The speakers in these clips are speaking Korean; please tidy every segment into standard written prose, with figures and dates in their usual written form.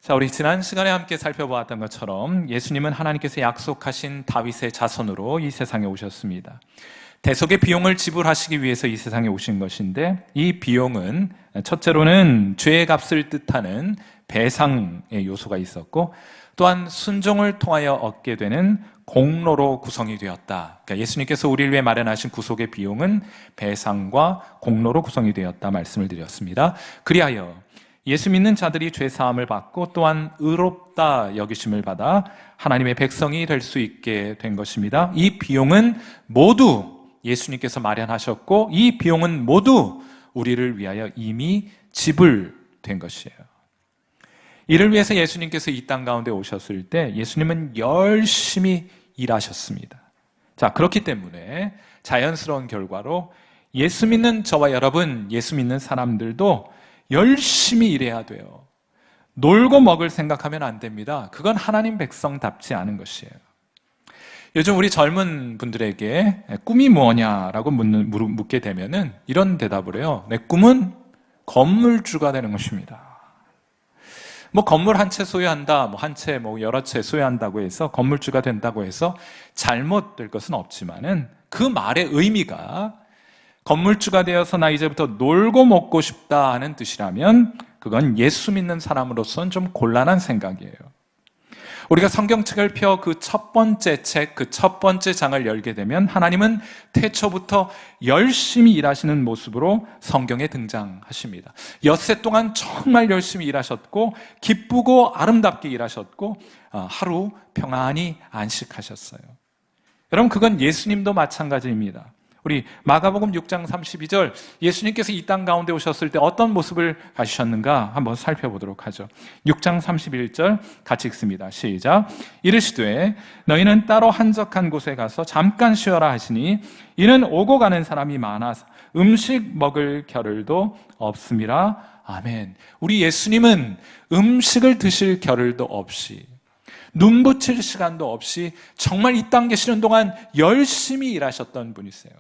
자, 우리 지난 시간에 함께 살펴보았던 것처럼 예수님은 하나님께서 약속하신 다윗의 자손으로 이 세상에 오셨습니다. 대속의 비용을 지불하시기 위해서 이 세상에 오신 것인데, 이 비용은 첫째로는 죄의 값을 뜻하는 배상의 요소가 있었고, 또한 순종을 통하여 얻게 되는 공로로 구성이 되었다. 그러니까 예수님께서 우리를 위해 마련하신 구속의 비용은 배상과 공로로 구성이 되었다 말씀을 드렸습니다. 그리하여 예수 믿는 자들이 죄 사함을 받고 또한 의롭다 여기심을 받아 하나님의 백성이 될 수 있게 된 것입니다. 이 비용은 모두 예수님께서 마련하셨고, 이 비용은 모두 우리를 위하여 이미 지불된 것이에요. 이를 위해서 예수님께서 이 땅 가운데 오셨을 때 예수님은 열심히 일하셨습니다. 자, 그렇기 때문에 자연스러운 결과로 예수 믿는 저와 여러분, 예수 믿는 사람들도 열심히 일해야 돼요. 놀고 먹을 생각하면 안 됩니다. 그건 하나님 백성답지 않은 것이에요. 요즘 우리 젊은 분들에게 꿈이 뭐냐라고 묻게 되면은 이런 대답을 해요. 내 꿈은 건물주가 되는 것입니다. 건물 한 채 소유한다, 한 채, 여러 채 소유한다고 해서 건물주가 된다고 해서 잘못될 것은 없지만은 그 말의 의미가 건물주가 되어서 나 이제부터 놀고 먹고 싶다 하는 뜻이라면 그건 예수 믿는 사람으로서는 좀 곤란한 생각이에요. 우리가 성경책을 펴 그 첫 번째 책, 그 첫 번째 장을 열게 되면 하나님은 태초부터 열심히 일하시는 모습으로 성경에 등장하십니다. 엿새 동안 정말 열심히 일하셨고 기쁘고 아름답게 일하셨고 하루 평안히 안식하셨어요. 여러분, 그건 예수님도 마찬가지입니다. 우리 마가복음 6장 32절, 예수님께서 이 땅 가운데 오셨을 때 어떤 모습을 가지셨는가 한번 살펴보도록 하죠. 6장 31절 같이 읽습니다. 시작. 이르시되 너희는 따로 한적한 곳에 가서 잠깐 쉬어라 하시니 이는 오고 가는 사람이 많아서 음식 먹을 겨를도 없음이라. 아멘. 우리 예수님은 음식을 드실 겨를도 없이, 눈 붙일 시간도 없이 정말 이 땅 계시는 동안 열심히 일하셨던 분이세요.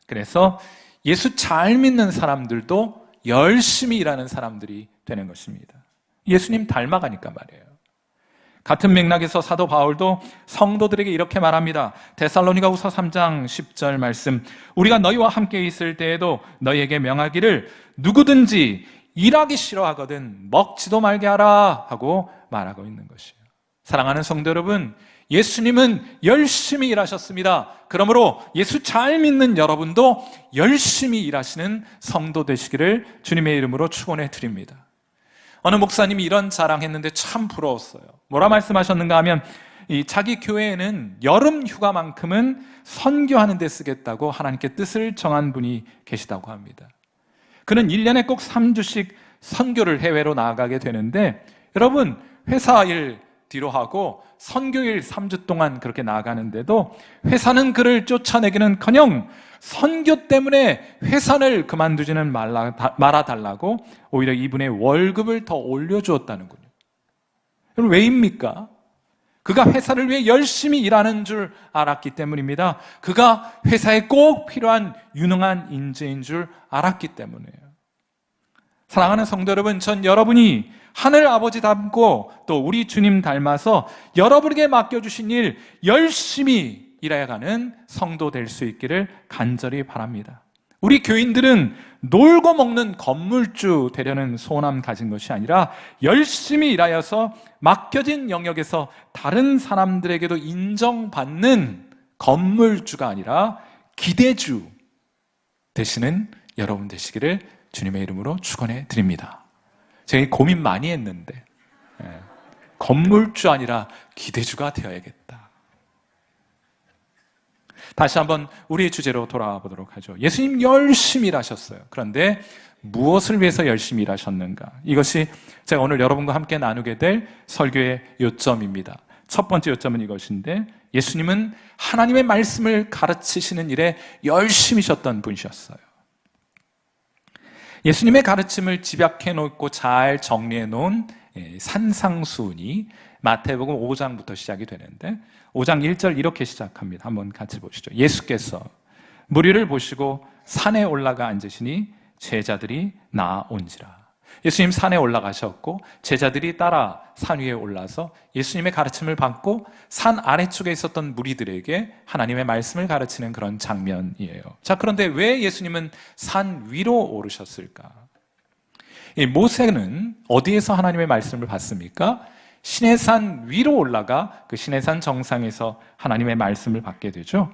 그래서 예수 잘 믿는 사람들도 열심히 일하는 사람들이 되는 것입니다. 예수님 닮아가니까 말이에요. 같은 맥락에서 사도 바울도 성도들에게 이렇게 말합니다. 데살로니가후서 3장 10절 말씀, 우리가 너희와 함께 있을 때에도 너희에게 명하기를 누구든지 일하기 싫어하거든 먹지도 말게 하라 하고 말하고 있는 것이에요. 사랑하는 성도 여러분, 예수님은 열심히 일하셨습니다. 그러므로 예수 잘 믿는 여러분도 열심히 일하시는 성도 되시기를 주님의 이름으로 축원해 드립니다. 어느 목사님이 이런 자랑했는데 참 부러웠어요. 뭐라 말씀하셨는가 하면 자기 교회에는 여름 휴가만큼은 선교하는 데 쓰겠다고 하나님께 뜻을 정한 분이 계시다고 합니다. 그는 1년에 꼭 3주씩 선교를 해외로 나아가게 되는데, 여러분, 회사 일 뒤로 하고 선교일 3주 동안 그렇게 나아가는데도 회사는 그를 쫓아내기는커녕 선교 때문에 회사를 그만두지는 말아달라고 오히려 이분의 월급을 더 올려주었다는군요. 그럼 왜입니까? 그가 회사를 위해 열심히 일하는 줄 알았기 때문입니다. 그가 회사에 꼭 필요한 유능한 인재인 줄 알았기 때문이에요. 사랑하는 성도 여러분, 전 여러분이 하늘 아버지 닮고 또 우리 주님 닮아서 여러분에게 맡겨주신 일 열심히 일해가는 성도 될 수 있기를 간절히 바랍니다. 우리 교인들은 놀고 먹는 건물주 되려는 소원함 가진 것이 아니라 열심히 일하여서 맡겨진 영역에서 다른 사람들에게도 인정받는 건물주가 아니라 기대주 되시는 여러분 되시기를 주님의 이름으로 축원해 드립니다. 제가 고민 많이 했는데 건물주 아니라 기대주가 되어야겠다. 다시 한번 우리의 주제로 돌아와 보도록 하죠. 예수님 열심히 일하셨어요. 그런데 무엇을 위해서 열심히 일하셨는가? 이것이 제가 오늘 여러분과 함께 나누게 될 설교의 요점입니다. 첫 번째 요점은 이것인데, 예수님은 하나님의 말씀을 가르치시는 일에 열심히셨던 분이셨어요. 예수님의 가르침을 집약해 놓고 잘 정리해 놓은 산상수훈이 마태복음 5장부터 시작이 되는데, 5장 1절 이렇게 시작합니다. 한번 같이 보시죠. 예수께서 무리를 보시고 산에 올라가 앉으시니 제자들이 나온지라. 예수님 산에 올라가셨고 제자들이 따라 산 위에 올라서 예수님의 가르침을 받고 산 아래쪽에 있었던 무리들에게 하나님의 말씀을 가르치는 그런 장면이에요. 자, 그런데 왜 예수님은 산 위로 오르셨을까? 모세는 어디에서 하나님의 말씀을 받습니까? 시내산 위로 올라가 그 시내산 정상에서 하나님의 말씀을 받게 되죠.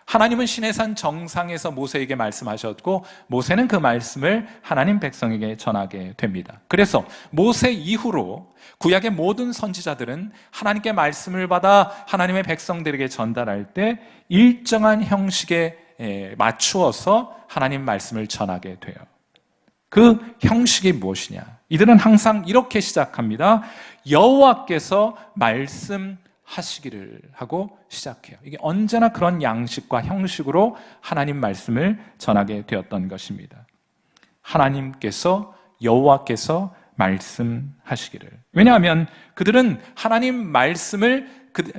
하나님은 시내산 정상에서 모세에게 말씀하셨고 모세는 그 말씀을 하나님 백성에게 전하게 됩니다. 그래서 모세 이후로 구약의 모든 선지자들은 하나님께 말씀을 받아 하나님의 백성들에게 전달할 때 일정한 형식에 맞추어서 하나님 말씀을 전하게 돼요. 그 형식이 무엇이냐? 이들은 항상 이렇게 시작합니다. 여호와께서 말씀하시기를 하고 시작해요. 이게 언제나 그런 양식과 형식으로 하나님 말씀을 전하게 되었던 것입니다. 하나님께서, 여호와께서 말씀하시기를. 왜냐하면 그들은 하나님 말씀을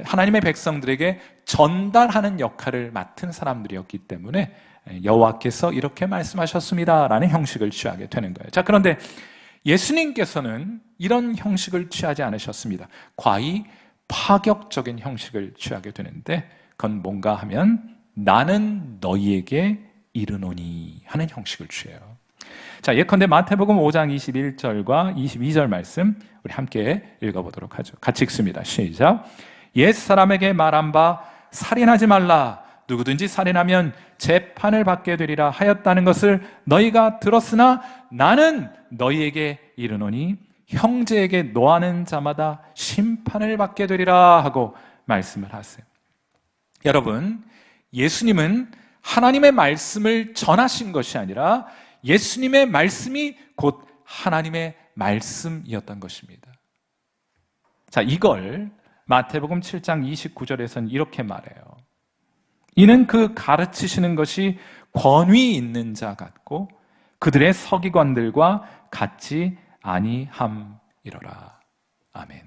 하나님의 백성들에게 전달하는 역할을 맡은 사람들이었기 때문에 여호와께서 이렇게 말씀하셨습니다라는 형식을 취하게 되는 거예요. 자, 그런데 예수님께서는 이런 형식을 취하지 않으셨습니다. 과히 파격적인 형식을 취하게 되는데 그건 뭔가 하면 나는 너희에게 이르노니 하는 형식을 취해요. 자, 예컨대 마태복음 5장 21절과 22절 말씀 우리 함께 읽어보도록 하죠. 같이 읽습니다. 시작. 옛사람에게 말한 바 살인하지 말라. 누구든지 살인하면 재판을 받게 되리라 하였다는 것을 너희가 들었으나 나는 너희에게 이르노니 형제에게 노하는 자마다 심판을 받게 되리라 하고 말씀을 하세요. 여러분, 예수님은 하나님의 말씀을 전하신 것이 아니라 예수님의 말씀이 곧 하나님의 말씀이었던 것입니다. 자, 이걸 마태복음 7장 29절에서는 이렇게 말해요. 이는 그 가르치시는 것이 권위 있는 자 같고 그들의 서기관들과 같지 아니함이로라. 아멘.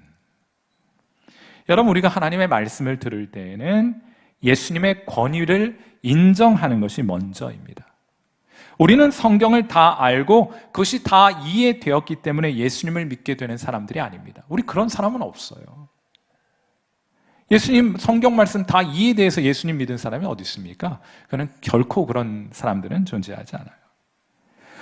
여러분, 우리가 하나님의 말씀을 들을 때에는 예수님의 권위를 인정하는 것이 먼저입니다. 우리는 성경을 다 알고 그것이 다 이해되었기 때문에 예수님을 믿게 되는 사람들이 아닙니다. 우리 그런 사람은 없어요. 예수님 성경 말씀 다 이해돼서 예수님 믿은 사람이 어디 있습니까? 그는 결코 그런 사람들은 존재하지 않아요.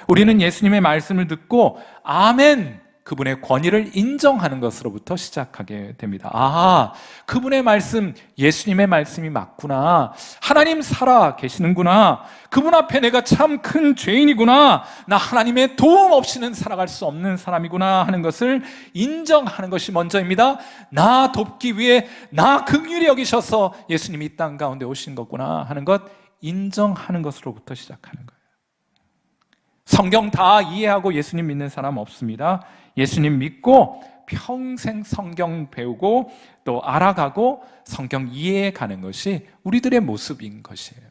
우리는 예수님의 말씀을 듣고 아멘, 그분의 권위를 인정하는 것으로부터 시작하게 됩니다. 아, 그분의 말씀, 예수님의 말씀이 맞구나. 하나님 살아 계시는구나. 그분 앞에 내가 참 큰 죄인이구나. 나 하나님의 도움 없이는 살아갈 수 없는 사람이구나 하는 것을 인정하는 것이 먼저입니다. 나 돕기 위해 나 긍휼히 여기셔서 예수님이 이 땅 가운데 오신 거구나 하는 것 인정하는 것으로부터 시작하는 거예요. 성경 다 이해하고 예수님 믿는 사람 없습니다. 예수님 믿고 평생 성경 배우고 또 알아가고 성경 이해해 가는 것이 우리들의 모습인 것이에요.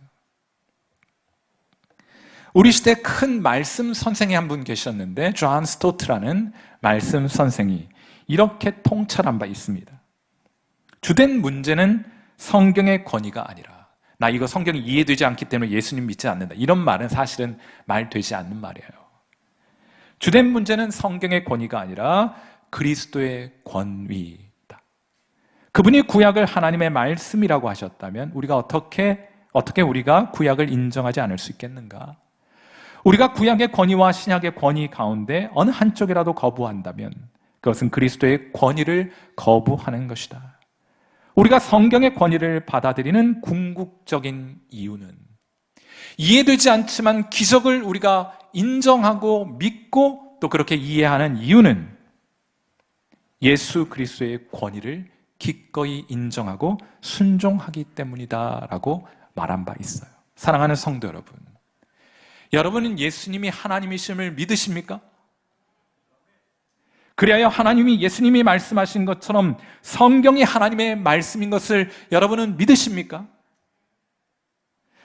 우리 시대 큰 말씀 선생이 한 분 계셨는데 존 스토트라는 말씀 선생이 이렇게 통찰한 바 있습니다. 주된 문제는 성경의 권위가 아니라 나 이거 성경이 이해되지 않기 때문에 예수님 믿지 않는다. 이런 말은 사실은 말되지 않는 말이에요. 주된 문제는 성경의 권위가 아니라 그리스도의 권위다. 그분이 구약을 하나님의 말씀이라고 하셨다면 우리가 어떻게 우리가 구약을 인정하지 않을 수 있겠는가? 우리가 구약의 권위와 신약의 권위 가운데 어느 한쪽이라도 거부한다면 그것은 그리스도의 권위를 거부하는 것이다. 우리가 성경의 권위를 받아들이는 궁극적인 이유는 이해되지 않지만 기적을 우리가 인정하고 믿고 또 그렇게 이해하는 이유는 예수 그리스도의 권위를 기꺼이 인정하고 순종하기 때문이다라고 말한 바 있어요. 사랑하는 성도 여러분, 여러분은 예수님이 하나님이심을 믿으십니까? 그리하여 하나님이 예수님이 말씀하신 것처럼 성경이 하나님의 말씀인 것을 여러분은 믿으십니까?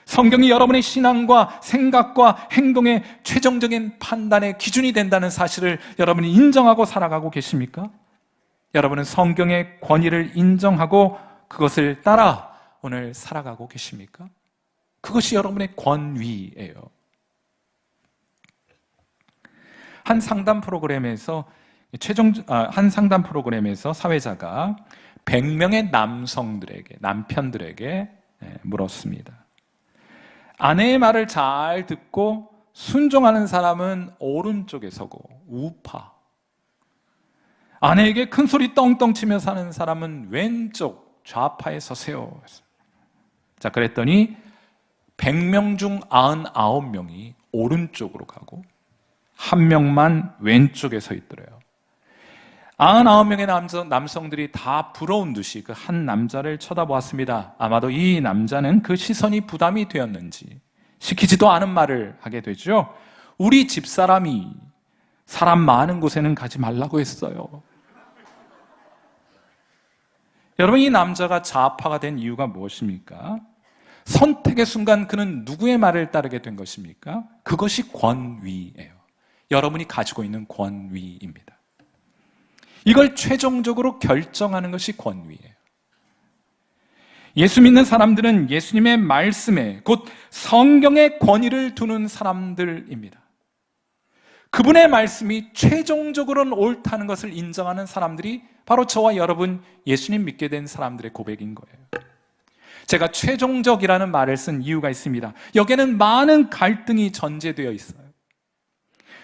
성경이 여러분의 신앙과 생각과 행동의 최종적인 판단의 기준이 된다는 사실을 여러분이 인정하고 살아가고 계십니까? 여러분은 성경의 권위를 인정하고 그것을 따라 오늘 살아가고 계십니까? 그것이 여러분의 권위예요. 한 상담 프로그램에서 사회자가 100명의 남편들에게 물었습니다. 아내의 말을 잘 듣고 순종하는 사람은 오른쪽에 서고 우파, 아내에게 큰 소리 떵떵 치며 사는 사람은 왼쪽 좌파에 서세요. 자, 그랬더니 100명 중 99명이 오른쪽으로 가고 한 명만 왼쪽에 서 있더래요. 99명의 남성들이 다 부러운 듯이 그 한 남자를 쳐다보았습니다. 아마도 이 남자는 그 시선이 부담이 되었는지 시키지도 않은 말을 하게 되죠. 우리 집사람이 사람 많은 곳에는 가지 말라고 했어요. 여러분, 이 남자가 좌파가 된 이유가 무엇입니까? 선택의 순간 그는 누구의 말을 따르게 된 것입니까? 그것이 권위예요. 여러분이 가지고 있는 권위입니다. 이걸 최종적으로 결정하는 것이 권위예요. 예수 믿는 사람들은 예수님의 말씀에, 곧 성경의 권위를 두는 사람들입니다. 그분의 말씀이 최종적으로는 옳다는 것을 인정하는 사람들이 바로 저와 여러분, 예수님 믿게 된 사람들의 고백인 거예요. 제가 최종적이라는 말을 쓴 이유가 있습니다. 여기에는 많은 갈등이 전제되어 있어요.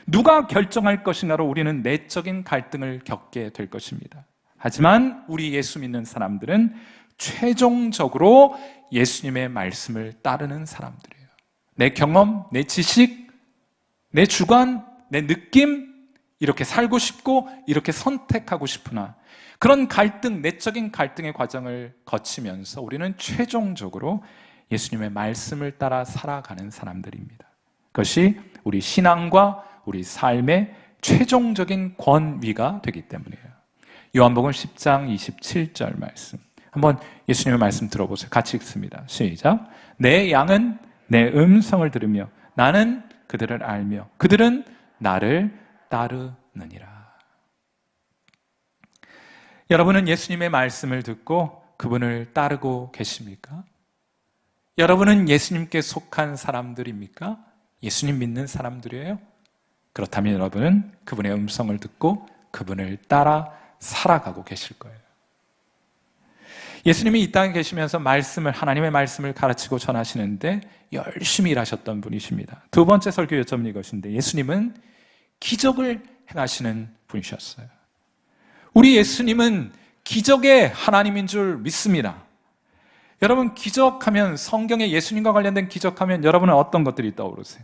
누가 결정할 것인가로 우리는 내적인 갈등을 겪게 될 것입니다. 하지만 우리 예수 믿는 사람들은 최종적으로 예수님의 말씀을 따르는 사람들이에요. 내 경험, 내 지식, 내 주관, 내 느낌, 이렇게 살고 싶고 이렇게 선택하고 싶으나 그런 갈등, 내적인 갈등의 과정을 거치면서 우리는 최종적으로 예수님의 말씀을 따라 살아가는 사람들입니다. 그것이 우리 신앙과 우리 삶의 최종적인 권위가 되기 때문이에요. 요한복음 10장 27절 말씀, 한번 예수님의 말씀 들어보세요. 같이 읽습니다. 시작. 내 양은 내 음성을 들으며 나는 그들을 알며 그들은 나를 따르느니라. 여러분은 예수님의 말씀을 듣고 그분을 따르고 계십니까? 여러분은 예수님께 속한 사람들입니까? 예수님 믿는 사람들이에요? 그렇다면 여러분은 그분의 음성을 듣고 그분을 따라 살아가고 계실 거예요. 예수님이 이 땅에 계시면서 하나님의 말씀을 가르치고 전하시는데 열심히 일하셨던 분이십니다. 두 번째 설교 요점은 이것인데, 예수님은 기적을 행하시는 분이셨어요. 우리 예수님은 기적의 하나님인 줄 믿습니다. 여러분, 기적하면, 성경에 예수님과 관련된 기적하면 여러분은 어떤 것들이 떠오르세요?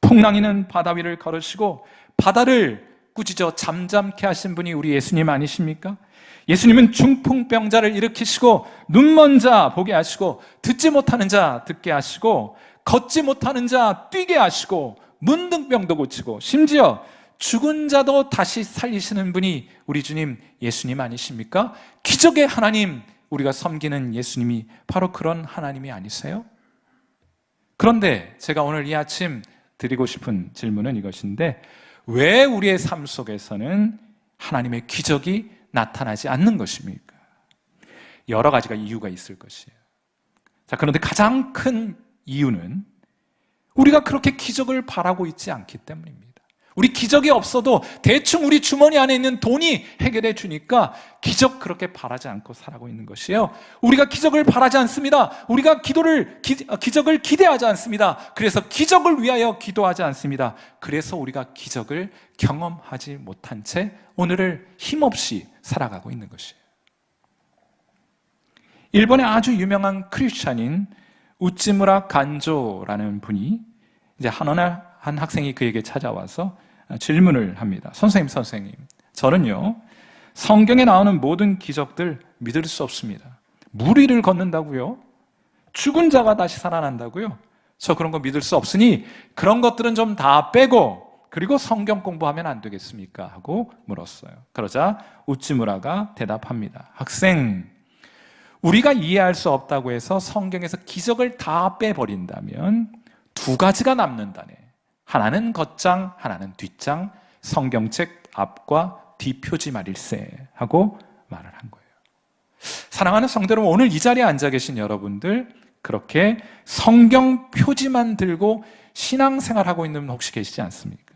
풍랑이는 바다 위를 걸으시고 바다를 꾸짖어 잠잠케 하신 분이 우리 예수님 아니십니까? 예수님은 중풍병자를 일으키시고 눈먼 자 보게 하시고 듣지 못하는 자 듣게 하시고 걷지 못하는 자 뛰게 하시고 문둥병도 고치고 심지어 죽은 자도 다시 살리시는 분이 우리 주님 예수님 아니십니까? 기적의 하나님, 우리가 섬기는 예수님이 바로 그런 하나님이 아니세요? 그런데 제가 오늘 이 아침 드리고 싶은 질문은 이것인데, 왜 우리의 삶 속에서는 하나님의 기적이 나타나지 않는 것입니까? 여러 가지가 이유가 있을 것이에요. 자, 그런데 가장 큰 이유는 우리가 그렇게 기적을 바라고 있지 않기 때문입니다. 우리 기적이 없어도 대충 우리 주머니 안에 있는 돈이 해결해 주니까 기적 그렇게 바라지 않고 살아가고 있는 것이에요. 우리가 기적을 바라지 않습니다. 우리가 기적을 기대하지 않습니다. 그래서 기적을 위하여 기도하지 않습니다. 그래서 우리가 기적을 경험하지 못한 채 오늘을 힘없이 살아가고 있는 것이에요. 일본의 아주 유명한 크리스찬인 우찌무라 간조라는 분이 이제 한 학생이 그에게 찾아와서 질문을 합니다. 선생님, 저는요, 성경에 나오는 모든 기적들 믿을 수 없습니다. 물 위를 걷는다고요? 죽은 자가 다시 살아난다고요? 저 그런 거 믿을 수 없으니 그런 것들은 좀 다 빼고 그리고 성경 공부하면 안 되겠습니까? 하고 물었어요. 그러자 우찌무라가 대답합니다. 학생, 우리가 이해할 수 없다고 해서 성경에서 기적을 다 빼버린다면 두 가지가 남는다네. 하나는 겉장, 하나는 뒷장, 성경책 앞과 뒤표지 말일세 하고 말을 한 거예요. 사랑하는 성도 여러분, 오늘 이 자리에 앉아 계신 여러분들, 그렇게 성경 표지만 들고 신앙생활하고 있는 분 혹시 계시지 않습니까?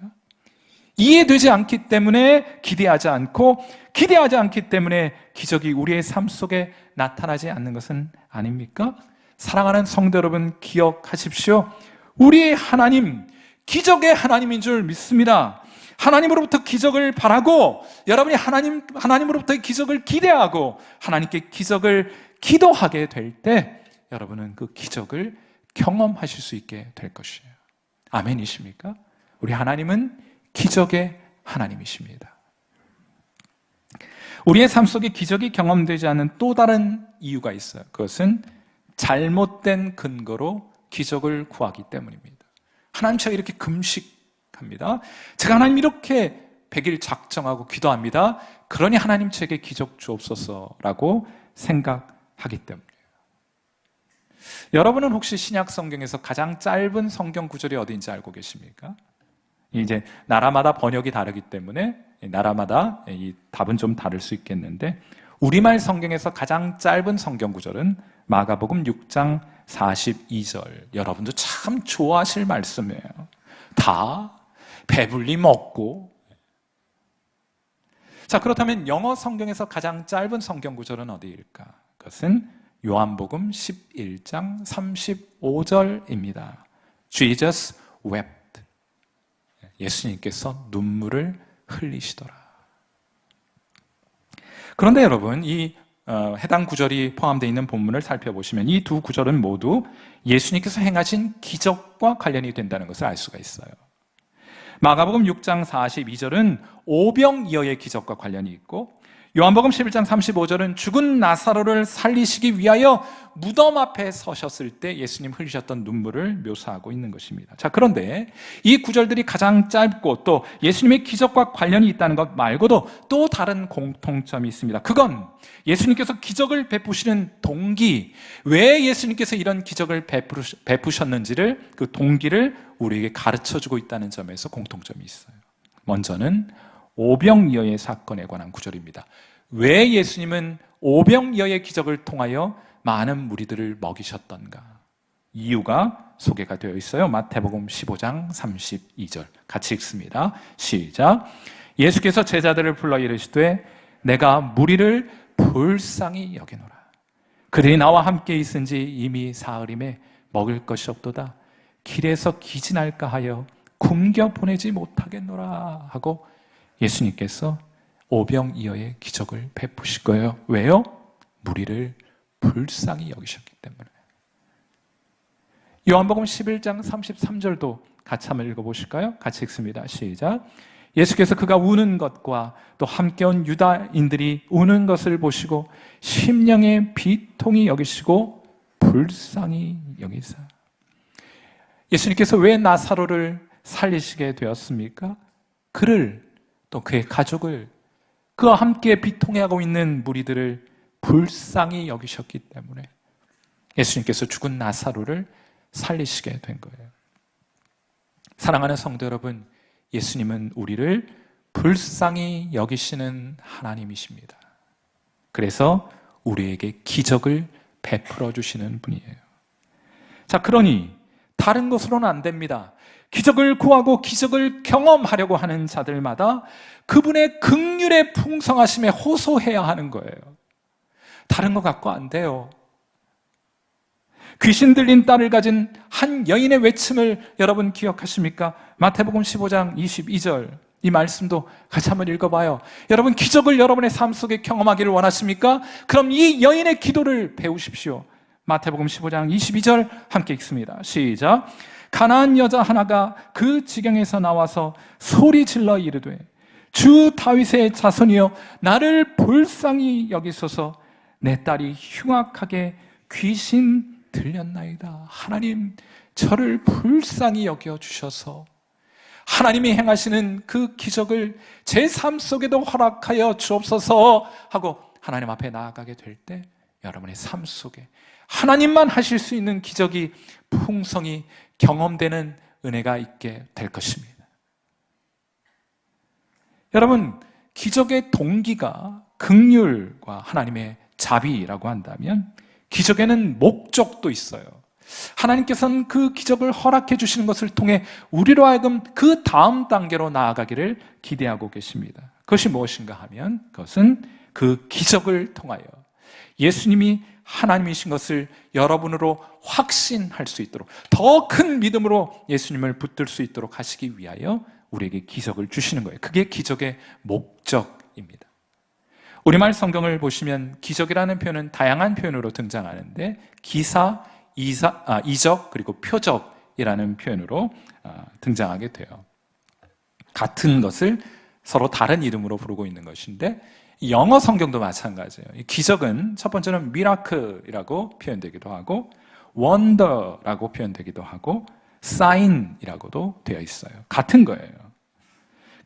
이해되지 않기 때문에 기대하지 않고, 기대하지 않기 때문에 기적이 우리의 삶 속에 나타나지 않는 것은 아닙니까? 사랑하는 성도 여러분, 기억하십시오. 우리의 하나님, 기적의 하나님인 줄 믿습니다. 하나님으로부터 기적을 바라고, 여러분이 하나님으로부터 기적을 기대하고 하나님께 기적을 기도하게 될 때 여러분은 그 기적을 경험하실 수 있게 될 것이에요. 아멘이십니까? 우리 하나님은 기적의 하나님이십니다. 우리의 삶 속에 기적이 경험되지 않는 또 다른 이유가 있어요. 그것은 잘못된 근거로 기적을 구하기 때문입니다. 하나님, 제가 이렇게 금식합니다. 제가 하나님 이렇게 100일 작정하고 기도합니다. 그러니 하나님 제게 기적 주옵소서라고 생각하기 때문이에요. 여러분은 혹시 신약 성경에서 가장 짧은 성경 구절이 어디인지 알고 계십니까? 이제 나라마다 번역이 다르기 때문에 나라마다 이 답은 좀 다를 수 있겠는데, 우리말 성경에서 가장 짧은 성경 구절은 마가복음 6장 42절. 여러분도 참 좋아하실 말씀이에요. 다 배불리 먹고. 자, 그렇다면 영어 성경에서 가장 짧은 성경 구절은 어디일까? 그것은 요한복음 11장 35절입니다. Jesus wept. 예수님께서 눈물을 흘리시더라. 그런데 여러분, 이 해당 구절이 포함되어 있는 본문을 살펴보시면 이 두 구절은 모두 예수님께서 행하신 기적과 관련이 된다는 것을 알 수가 있어요. 마가복음 6장 42절은 오병이어의 기적과 관련이 있고, 요한복음 11장 35절은 죽은 나사로를 살리시기 위하여 무덤 앞에 서셨을 때 예수님 흘리셨던 눈물을 묘사하고 있는 것입니다. 자, 그런데 이 구절들이 가장 짧고 또 예수님의 기적과 관련이 있다는 것 말고도 또 다른 공통점이 있습니다. 그건 예수님께서 기적을 베푸시는 동기, 왜 예수님께서 이런 기적을 베푸셨는지를, 그 동기를 우리에게 가르쳐주고 있다는 점에서 공통점이 있어요. 먼저는 오병이어의 사건에 관한 구절입니다. 왜 예수님은 오병이어의 기적을 통하여 많은 무리들을 먹이셨던가? 이유가 소개가 되어 있어요. 마태복음 15장 32절 같이 읽습니다. 시작. 예수께서 제자들을 불러 이르시되 내가 무리를 불쌍히 여기노라. 그들이 나와 함께 있은지 이미 사흘임에 먹을 것이 없도다. 길에서 기진할까 하여 굶겨 보내지 못하겠노라 하고 예수님께서 오병이어의 기적을 베푸실 거예요. 왜요? 무리를 불쌍히 여기셨기 때문에. 요한복음 11장 33절도 같이 한번 읽어보실까요? 같이 읽습니다. 시작. 예수께서 그가 우는 것과 또 함께 온 유다인들이 우는 것을 보시고 심령의 비통히 여기시고 불쌍히 여기사. 예수님께서 왜 나사로를 살리시게 되었습니까? 그를, 또 그의 가족을, 그와 함께 비통해하고 있는 무리들을 불쌍히 여기셨기 때문에 예수님께서 죽은 나사로를 살리시게 된 거예요. 사랑하는 성도 여러분, 예수님은 우리를 불쌍히 여기시는 하나님이십니다. 그래서 우리에게 기적을 베풀어 주시는 분이에요. 자, 그러니 다른 것으로는 안 됩니다. 기적을 구하고 기적을 경험하려고 하는 자들마다 그분의 긍휼의 풍성하심에 호소해야 하는 거예요. 다른 거 갖고 안 돼요. 귀신 들린 딸을 가진 한 여인의 외침을 여러분 기억하십니까? 마태복음 15장 22절 이 말씀도 같이 한번 읽어봐요. 여러분, 기적을 여러분의 삶 속에 경험하기를 원하십니까? 그럼 이 여인의 기도를 배우십시오. 마태복음 15장 22절 함께 읽습니다. 시작. 가나안 여자 하나가 그 지경에서 나와서 소리 질러 이르되 주 다윗의 자손이여 나를 불쌍히 여기소서. 내 딸이 흉악하게 귀신 들렸나이다. 하나님, 저를 불쌍히 여겨주셔서 하나님이 행하시는 그 기적을 제 삶 속에도 허락하여 주옵소서 하고 하나님 앞에 나아가게 될 때 여러분의 삶 속에 하나님만 하실 수 있는 기적이 풍성히 경험되는 은혜가 있게 될 것입니다. 여러분, 기적의 동기가 긍휼과 하나님의 자비라고 한다면 기적에는 목적도 있어요. 하나님께서는 그 기적을 허락해 주시는 것을 통해 우리로 하여금 그 다음 단계로 나아가기를 기대하고 계십니다. 그것이 무엇인가 하면 그것은 그 기적을 통하여 예수님이 하나님이신 것을 여러분으로 확신할 수 있도록, 더 큰 믿음으로 예수님을 붙들 수 있도록 하시기 위하여 우리에게 기적을 주시는 거예요. 그게 기적의 목적입니다. 우리말 성경을 보시면 기적이라는 표현은 다양한 표현으로 등장하는데 기사, 이적, 그리고 표적이라는 표현으로 등장하게 돼요. 같은 것을 서로 다른 이름으로 부르고 있는 것인데 영어 성경도 마찬가지예요. 기적은 첫 번째는 미라클이라고 표현되기도 하고 원더라고 표현되기도 하고 사인이라고도 되어 있어요. 같은 거예요.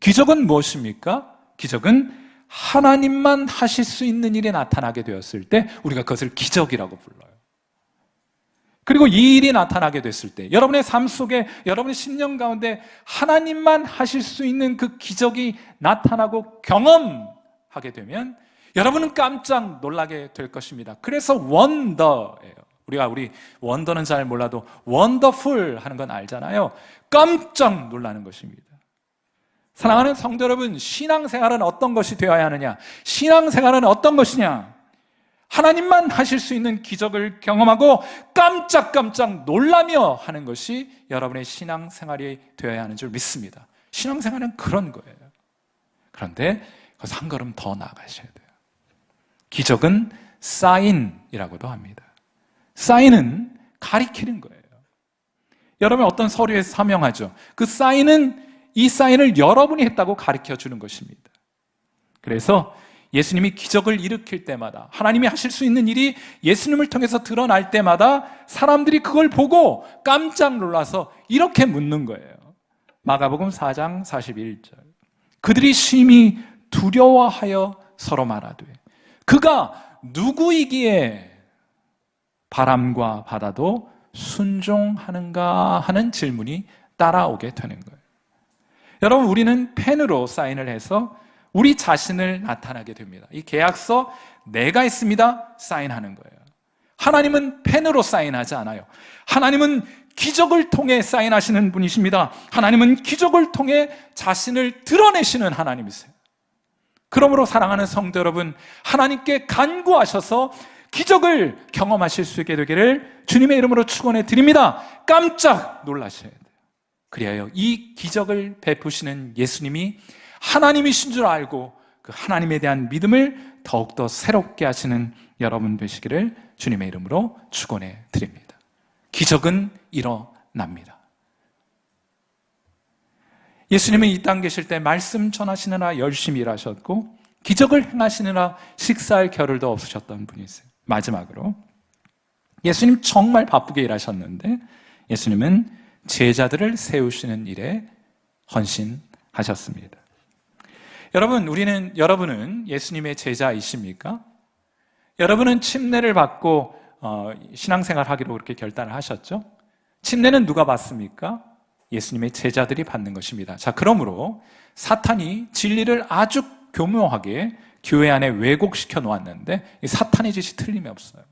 기적은 무엇입니까? 기적은 하나님만 하실 수 있는 일이 나타나게 되었을 때 우리가 그것을 기적이라고 불러요. 그리고 이 일이 나타나게 됐을 때 여러분의 삶 속에, 여러분의 심령 가운데 하나님만 하실 수 있는 그 기적이 나타나고 경험하게 되면 여러분은 깜짝 놀라게 될 것입니다. 그래서 원더예요. 우리 원더는 잘 몰라도 원더풀 하는 건 알잖아요. 깜짝 놀라는 것입니다. 사랑하는 성도 여러분, 신앙생활은 어떤 것이 되어야 하느냐? 신앙생활은 어떤 것이냐? 하나님만 하실 수 있는 기적을 경험하고 깜짝깜짝 놀라며 하는 것이 여러분의 신앙생활이 되어야 하는 줄 믿습니다. 신앙생활은 그런 거예요. 그런데 거기서 한 걸음 더 나아가셔야 돼요. 기적은 사인이라고도 합니다. 사인은 가리키는 거예요. 여러분 어떤 서류에서 서명하죠. 그 사인은 이 사인을 여러분이 했다고 가르쳐 주는 것입니다. 그래서 예수님이 기적을 일으킬 때마다, 하나님이 하실 수 있는 일이 예수님을 통해서 드러날 때마다 사람들이 그걸 보고 깜짝 놀라서 이렇게 묻는 거예요. 마가복음 4장 41절. 그들이 심히 두려워하여 서로 말하되 그가 누구이기에 바람과 바다도 순종하는가 하는 질문이 따라오게 되는 거예요. 여러분, 우리는 펜으로 사인을 해서 우리 자신을 나타나게 됩니다. 이 계약서 내가 있습니다, 사인하는 거예요. 하나님은 펜으로 사인하지 않아요. 하나님은 기적을 통해 사인하시는 분이십니다. 하나님은 기적을 통해 자신을 드러내시는 하나님이세요. 그러므로 사랑하는 성도 여러분, 하나님께 간구하셔서 기적을 경험하실 수 있게 되기를 주님의 이름으로 축원해 드립니다. 깜짝 놀라셔야 돼요. 그리하여 이 기적을 베푸시는 예수님이 하나님이신 줄 알고 그 하나님에 대한 믿음을 더욱더 새롭게 하시는 여러분 되시기를 주님의 이름으로 축원해 드립니다. 기적은 일어납니다. 예수님은 이 땅 계실 때 말씀 전하시느라 열심히 일하셨고 기적을 행하시느라 식사할 겨를도 없으셨던 분이세요. 마지막으로 예수님 정말 바쁘게 일하셨는데 예수님은 제자들을 세우시는 일에 헌신하셨습니다. 여러분은 예수님의 제자이십니까? 여러분은 침례를 받고 신앙생활 하기로 그렇게 결단을 하셨죠? 침례는 누가 받습니까? 예수님의 제자들이 받는 것입니다. 자, 그러므로 사탄이 진리를 아주 교묘하게 교회 안에 왜곡시켜 놓았는데 이 사탄의 짓이 틀림이 없어요.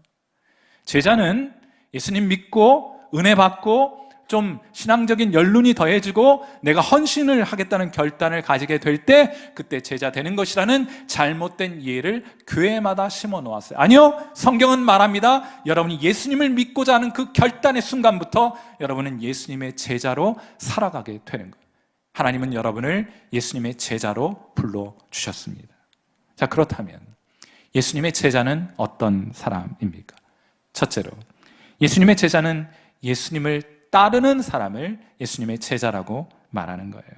제자는 예수님 믿고 은혜 받고 좀 신앙적인 연륜이 더해지고 내가 헌신을 하겠다는 결단을 가지게 될 때 그때 제자 되는 것이라는 잘못된 이해를 교회마다 심어 놓았어요. 아니요, 성경은 말합니다. 여러분이 예수님을 믿고자 하는 그 결단의 순간부터 여러분은 예수님의 제자로 살아가게 되는 거예요. 하나님은 여러분을 예수님의 제자로 불러주셨습니다. 자, 그렇다면 예수님의 제자는 어떤 사람입니까? 첫째로, 예수님의 제자는 예수님을 따르는 사람을 예수님의 제자라고 말하는 거예요.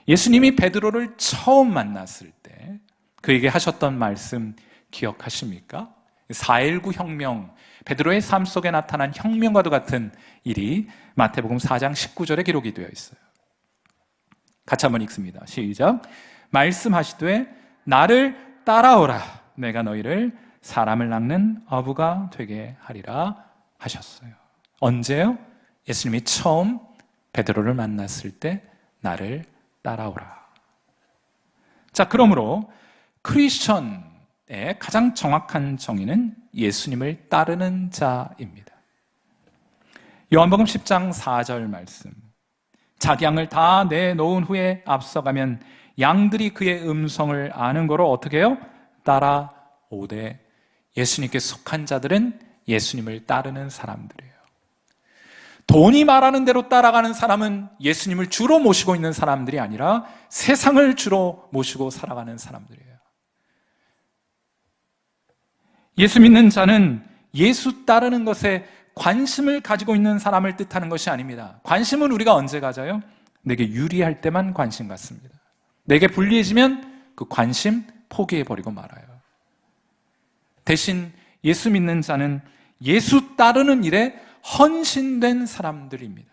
예수님이 베드로를 처음 만났을 때 그에게 하셨던 말씀 기억하십니까? 4.19 혁명, 베드로의 삶 속에 나타난 혁명과도 같은 일이 마태복음 4장 19절에 기록이 되어 있어요. 같이 한번 읽습니다. 시작. 말씀하시되 나를 따라오라, 내가 너희를 사람을 낚는 어부가 되게 하리라 하셨어요. 언제요? 예수님이 처음 베드로를 만났을 때 나를 따라오라. 자, 그러므로 크리스천의 가장 정확한 정의는 예수님을 따르는 자입니다. 요한복음 10장 4절 말씀. 자기 양을 다 내놓은 후에 앞서가면 양들이 그의 음성을 아는 거로 어떻게 해요? 따라오되. 예수님께 속한 자들은 예수님을 따르는 사람들이에요. 돈이 말하는 대로 따라가는 사람은 예수님을 주로 모시고 있는 사람들이 아니라 세상을 주로 모시고 살아가는 사람들이에요. 예수 믿는 자는 예수 따르는 것에 관심을 가지고 있는 사람을 뜻하는 것이 아닙니다. 관심은 우리가 언제 가져요? 내게 유리할 때만 관심 갖습니다. 내게 불리해지면 그 관심 포기해버리고 말아요. 대신 예수 믿는 자는 예수 따르는 일에 헌신된 사람들입니다.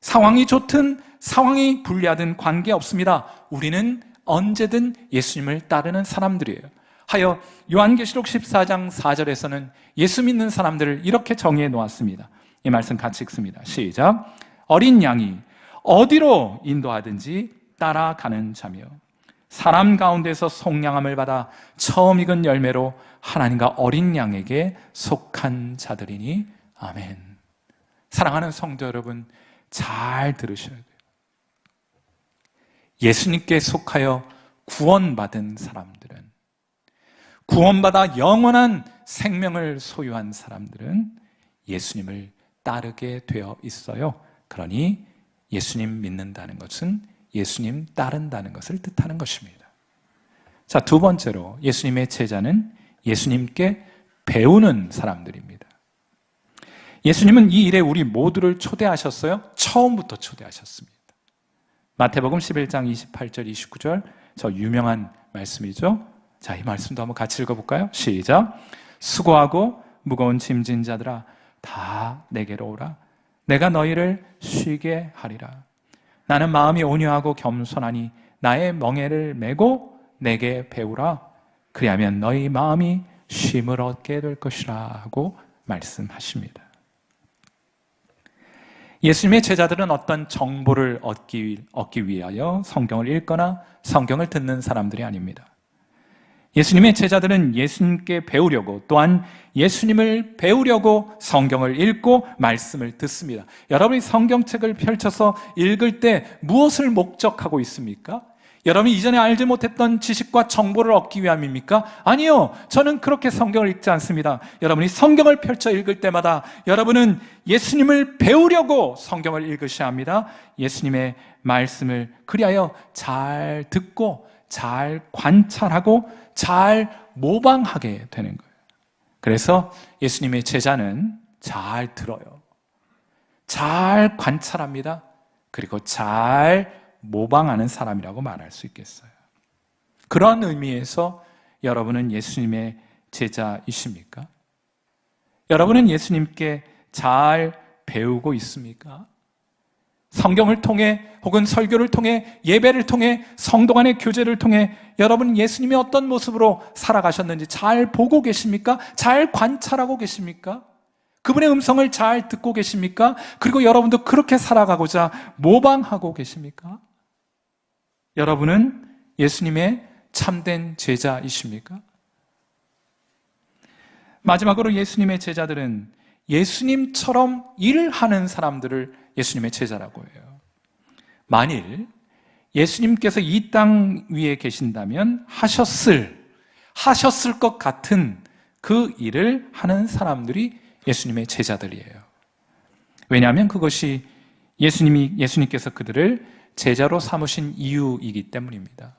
상황이 좋든 상황이 불리하든 관계없습니다. 우리는 언제든 예수님을 따르는 사람들이에요. 하여 요한계시록 14장 4절에서는 예수 믿는 사람들을 이렇게 정의해 놓았습니다. 이 말씀 같이 읽습니다. 시작. 어린 양이 어디로 인도하든지 따라가는 자며 사람 가운데서 속량함을 받아 처음 익은 열매로 하나님과 어린 양에게 속한 자들이니 아멘. 사랑하는 성도 여러분, 잘 들으셔야 돼요. 예수님께 속하여 구원받은 사람들은, 구원받아 영원한 생명을 소유한 사람들은 예수님을 따르게 되어 있어요. 그러니 예수님 믿는다는 것은 예수님 따른다는 것을 뜻하는 것입니다. 자, 두 번째로 예수님의 제자는 예수님께 배우는 사람들입니다. 예수님은 이 일에 우리 모두를 초대하셨어요. 처음부터 초대하셨습니다. 마태복음 11장 28절 29절, 저 유명한 말씀이죠. 자, 이 말씀도 한번 같이 읽어볼까요? 시작. 수고하고 무거운 짐진 자들아 다 내게로 오라. 내가 너희를 쉬게 하리라. 나는 마음이 온유하고 겸손하니 나의 멍에를 메고 내게 배우라. 그리하면 너희 마음이 쉼을 얻게 될 것이라 하고 말씀하십니다. 예수님의 제자들은 어떤 정보를 얻기 위하여 성경을 읽거나 성경을 듣는 사람들이 아닙니다. 예수님의 제자들은 예수님께 배우려고, 또한 예수님을 배우려고 성경을 읽고 말씀을 듣습니다. 여러분이 성경책을 펼쳐서 읽을 때 무엇을 목적하고 있습니까? 여러분이 이전에 알지 못했던 지식과 정보를 얻기 위함입니까? 아니요, 저는 그렇게 성경을 읽지 않습니다. 여러분이 성경을 펼쳐 읽을 때마다 여러분은 예수님을 배우려고 성경을 읽으셔야 합니다. 예수님의 말씀을 그리하여 잘 듣고 잘 관찰하고 잘 모방하게 되는 거예요. 그래서 예수님의 제자는 잘 들어요. 잘 관찰합니다. 그리고 잘 모방하는 사람이라고 말할 수 있겠어요. 그런 의미에서 여러분은 예수님의 제자이십니까? 여러분은 예수님께 잘 배우고 있습니까? 성경을 통해 혹은 설교를 통해 예배를 통해 성도 간의 교제를 통해 여러분 예수님이 어떤 모습으로 살아가셨는지 잘 보고 계십니까? 잘 관찰하고 계십니까? 그분의 음성을 잘 듣고 계십니까? 그리고 여러분도 그렇게 살아가고자 모방하고 계십니까? 여러분은 예수님의 참된 제자이십니까? 마지막으로 예수님의 제자들은 예수님처럼 일하는 사람들을 예수님의 제자라고 해요. 만일 예수님께서 이 땅 위에 계신다면 하셨을 것 같은 그 일을 하는 사람들이 예수님의 제자들이에요. 왜냐하면 그것이 예수님께서 그들을 제자로 삼으신 이유이기 때문입니다.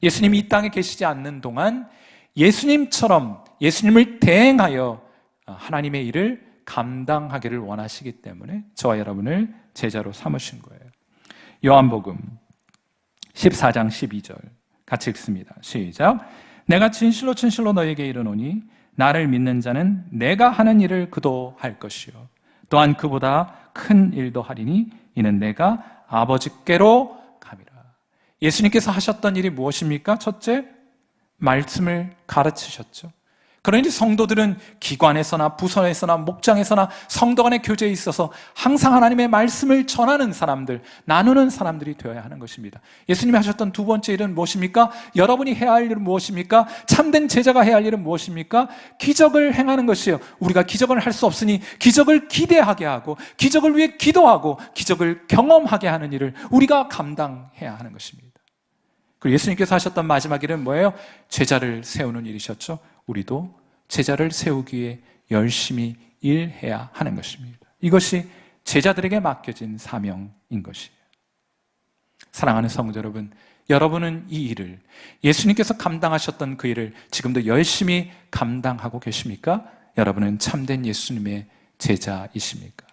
예수님이 이 땅에 계시지 않는 동안 예수님처럼 예수님을 대행하여 하나님의 일을 감당하기를 원하시기 때문에 저와 여러분을 제자로 삼으신 거예요. 요한복음 14장 12절 같이 읽습니다. 시작. 내가 진실로 진실로 너에게 이르노니 나를 믿는 자는 내가 하는 일을 그도 할 것이요 또한 그보다 큰 일도 하리니 이는 내가 아버지께로 감이라. 예수님께서 하셨던 일이 무엇입니까? 첫째, 말씀을 가르치셨죠. 그러니 성도들은 기관에서나 부서에서나 목장에서나 성도 간의 교제에 있어서 항상 하나님의 말씀을 전하는 사람들, 나누는 사람들이 되어야 하는 것입니다. 예수님이 하셨던 두 번째 일은 무엇입니까? 여러분이 해야 할 일은 무엇입니까? 참된 제자가 해야 할 일은 무엇입니까? 기적을 행하는 것이에요. 우리가 기적을 할 수 없으니 기적을 기대하게 하고, 기적을 위해 기도하고, 기적을 경험하게 하는 일을 우리가 감당해야 하는 것입니다. 그리고 예수님께서 하셨던 마지막 일은 뭐예요? 제자를 세우는 일이셨죠. 우리도 제자를 세우기 위해 열심히 일해야 하는 것입니다. 이것이 제자들에게 맡겨진 사명인 것이에요. 사랑하는 성도 여러분, 여러분은 이 일을, 예수님께서 감당하셨던 그 일을 지금도 열심히 감당하고 계십니까? 여러분은 참된 예수님의 제자이십니까?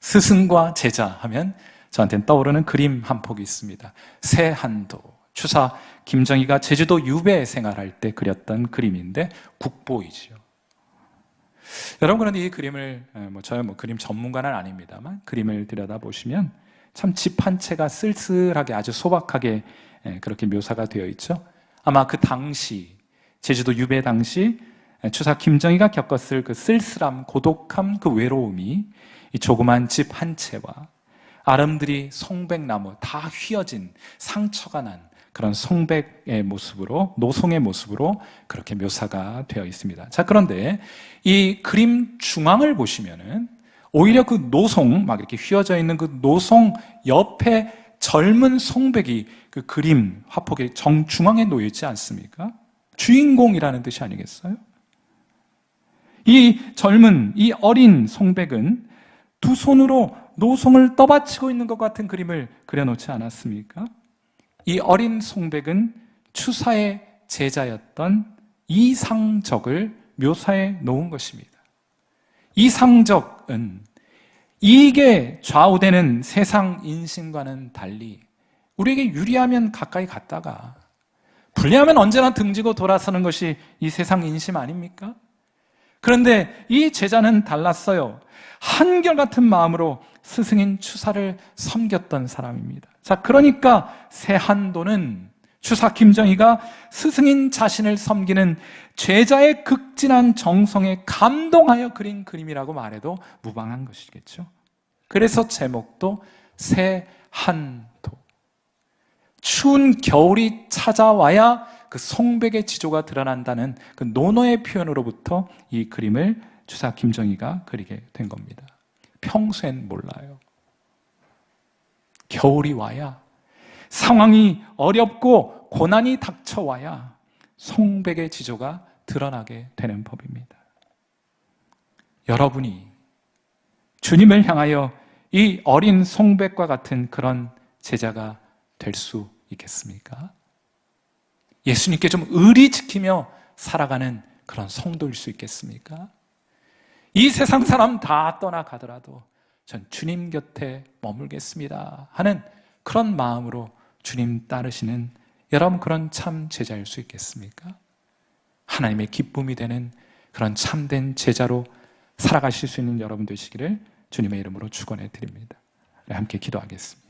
스승과 제자 하면 저한테는 떠오르는 그림 한 폭이 있습니다. 새한도, 추사 김정희가 제주도 유배 생활할 때 그렸던 그림인데 국보이죠. 여러분, 그런데 이 그림을 저야 그림 전문가는 아닙니다만 그림을 들여다보시면 참 집 한 채가 쓸쓸하게 아주 소박하게 그렇게 묘사가 되어 있죠. 아마 그 당시 제주도 유배 당시 추사 김정희가 겪었을 그 쓸쓸함, 고독함, 그 외로움이 이 조그만 집 한 채와 아름드리 송백나무 다 휘어진 상처가 난 그런 송백의 모습으로, 노송의 모습으로 그렇게 묘사가 되어 있습니다. 자, 그런데 이 그림 중앙을 보시면은 오히려 그 노송, 막 이렇게 휘어져 있는 그 노송 옆에 젊은 송백이 그 그림 화폭의 정중앙에 놓여 있지 않습니까? 주인공이라는 뜻이 아니겠어요? 이 젊은, 이 어린 송백은 두 손으로 노송을 떠받치고 있는 것 같은 그림을 그려놓지 않았습니까? 이 어린 송백은 추사의 제자였던 이상적을 묘사해 놓은 것입니다. 이상적은 이익에 좌우되는 세상 인심과는 달리 우리에게 유리하면 가까이 갔다가 불리하면 언제나 등지고 돌아서는 것이 이 세상 인심 아닙니까? 그런데 이 제자는 달랐어요. 한결같은 마음으로 스승인 추사를 섬겼던 사람입니다. 자, 그러니까 새한도는 추사 김정희가 스승인 자신을 섬기는 제자의 극진한 정성에 감동하여 그린 그림이라고 말해도 무방한 것이겠죠. 그래서 제목도 새한도. 추운 겨울이 찾아와야 그 송백의 지조가 드러난다는 그 논어의 표현으로부터 이 그림을 추사 김정희가 그리게 된 겁니다. 평소엔 몰라요. 겨울이 와야, 상황이 어렵고 고난이 닥쳐와야 송백의 지조가 드러나게 되는 법입니다. 여러분이 주님을 향하여 이 어린 송백과 같은 그런 제자가 될 수 있겠습니까? 예수님께 좀 의리 지키며 살아가는 그런 성도일 수 있겠습니까? 이 세상 사람 다 떠나가더라도 전 주님 곁에 머물겠습니다 하는 그런 마음으로 주님 따르시는 여러분, 그런 참 제자일 수 있겠습니까? 하나님의 기쁨이 되는 그런 참된 제자로 살아가실 수 있는 여러분 되시기를 주님의 이름으로 축원해 드립니다. 함께 기도하겠습니다.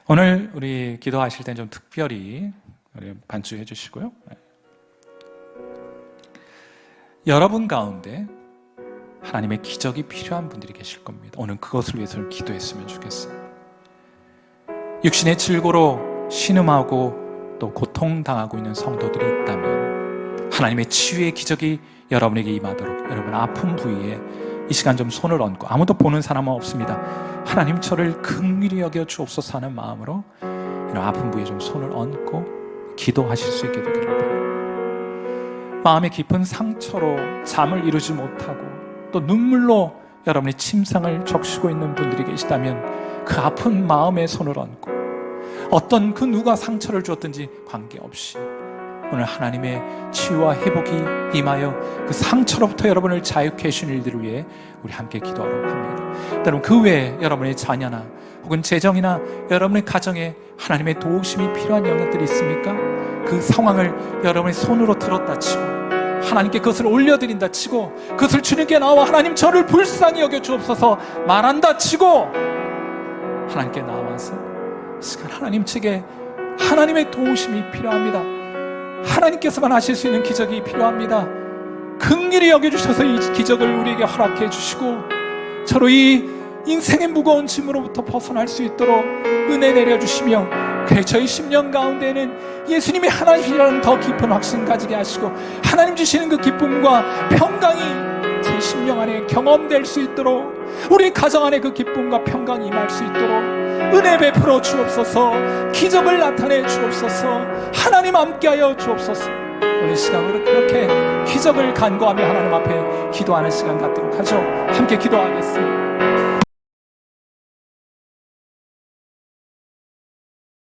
오늘 우리 기도하실 때 좀 특별히 반주해 주시고요. 여러분 가운데 하나님의 기적이 필요한 분들이 계실 겁니다. 오늘 그것을 위해서 기도했으면 좋겠어요. 육신의 질고로 신음하고 또 고통당하고 있는 성도들이 있다면 하나님의 치유의 기적이 여러분에게 임하도록 여러분 아픈 부위에 이 시간 좀 손을 얹고, 아무도 보는 사람은 없습니다. 하나님 저를 긍휼히 여겨 주옵소서 하는 마음으로 이런 아픈 부위에 좀 손을 얹고 기도하실 수 있게 되기를 바랍니다. 마음의 깊은 상처로 잠을 이루지 못하고 또 눈물로 여러분의 침상을 적시고 있는 분들이 계시다면 그 아픈 마음에 손을 얹고 어떤 그 누가 상처를 주었든지 관계없이 오늘 하나님의 치유와 회복이 임하여 그 상처로부터 여러분을 자유케 해주신 일들을 위해 우리 함께 기도하러 합니다. 여러분, 그 외에 여러분의 자녀나 혹은 재정이나 여러분의 가정에 하나님의 도우심이 필요한 영역들이 있습니까? 그 상황을 여러분의 손으로 들었다 치고 하나님께 그것을 올려드린다 치고 그것을 주님께 나와 하나님 저를 불쌍히 여겨 주옵소서 말한다 치고 하나님께 나와서 시간 하나님 측에 하나님의 도우심이 필요합니다. 하나님께서만 하실 수 있는 기적이 필요합니다. 긍휼히 여겨주셔서 이 기적을 우리에게 허락해 주시고 저로 이 인생의 무거운 짐으로부터 벗어날 수 있도록 은혜 내려주시며, 그래 저희 심령 가운데는 예수님이 하나님이라는 더 깊은 확신 가지게 하시고 하나님 주시는 그 기쁨과 평강이 제 심령 안에 경험될 수 있도록, 우리 가정 안에 그 기쁨과 평강이 임할 수 있도록 은혜 베풀어 주옵소서. 기적을 나타내 주옵소서. 하나님 함께하여 주옵소서. 오늘 시간으로 그렇게 기적을 간구하며 하나님 앞에 기도하는 시간 갖도록 하죠. 함께 기도하겠습니다.